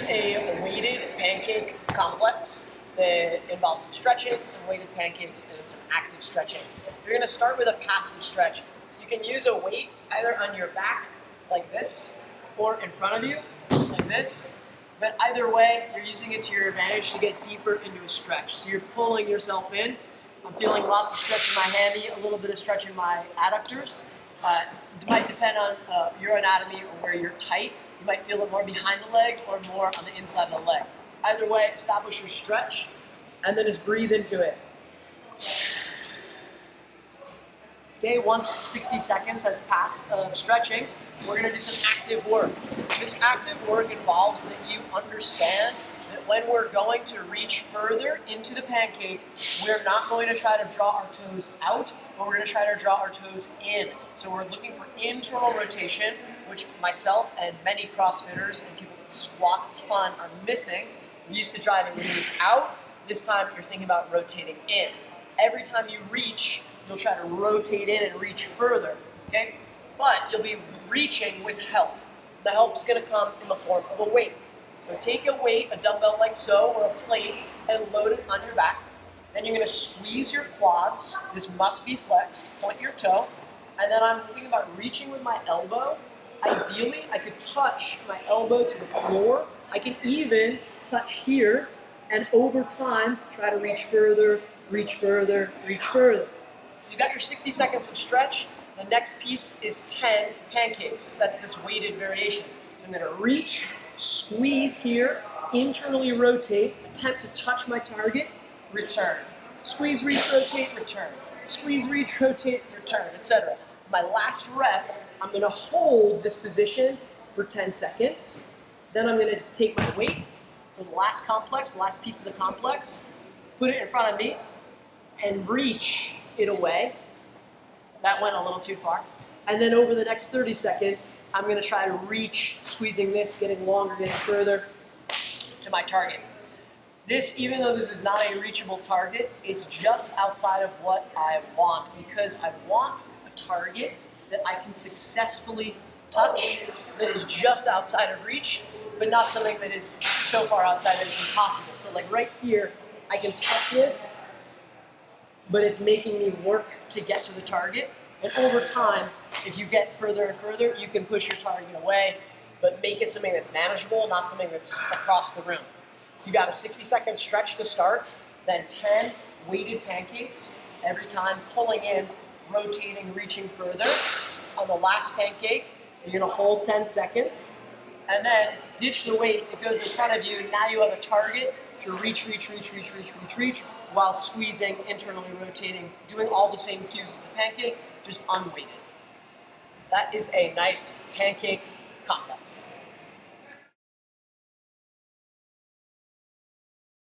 Here's a weighted pancake complex that involves some stretching, some weighted pancakes, and some active stretching. You're going to start with a passive stretch. So you can use a weight either on your back, like this, or in front of you, like this. But either way, you're using it to your advantage to get deeper into a stretch. So you're pulling yourself in. I'm feeling lots of stretch in my hammy, a little bit of stretch in my adductors. It might depend on your anatomy or where you're tight. You might feel it more behind the leg or more on the inside of the leg. Either way, establish your stretch and then just breathe into it. Okay, once 60 seconds has passed of stretching, we're going to do some active work. This active work involves that you understand that when we're going to reach further into the pancake, we're not going to try to draw our toes out, but we're going to try to draw our toes in. So we're looking for internal rotation, which myself and many CrossFitters and people that squat a ton are missing. We're used to driving the knees out. This time you're thinking about rotating in. Every time you reach, you'll try to rotate in and reach further, okay? But you'll be reaching with help. The help's gonna come in the form of a weight. So take a weight, a dumbbell like so, or a plate, and load it on your back. Then you're gonna squeeze your quads. This must be flexed. Point your toe. And then I'm thinking about reaching with my elbow. Ideally, I could touch my elbow to the floor. I can even touch here, and over time, try to reach further, reach further, reach further. So you got your 60 seconds of stretch. The next piece is 10 pancakes. That's this weighted variation. So I'm gonna reach, squeeze here, internally rotate, attempt to touch my target, return. Squeeze, reach, rotate, return. Squeeze, reach, rotate, return, etc. My last rep, I'm gonna hold this position for 10 seconds. Then I'm gonna take my weight for the last complex, the last piece of the complex, put it in front of me, and reach it away. That went a little too far. And then over the next 30 seconds, I'm gonna try to reach, squeezing this, getting longer, getting further to my target. This, even though this is not a reachable target, it's just outside of what I want, because I want a target that I can successfully touch that is just outside of reach, but not something that is so far outside that it's impossible. So like right here, I can touch this, but it's making me work to get to the target. And over time, if you get further and further, you can push your target away, but make it something that's manageable, not something that's across the room. So you got a 60-second stretch to start, then 10 weighted pancakes, every time pulling in, rotating, reaching further. On the last pancake, you're gonna hold 10 seconds, and then ditch the weight, it goes in front of you. Now you have a target to reach, while squeezing, internally rotating, doing all the same cues as the pancake, just unweighted. That is a nice pancake complex.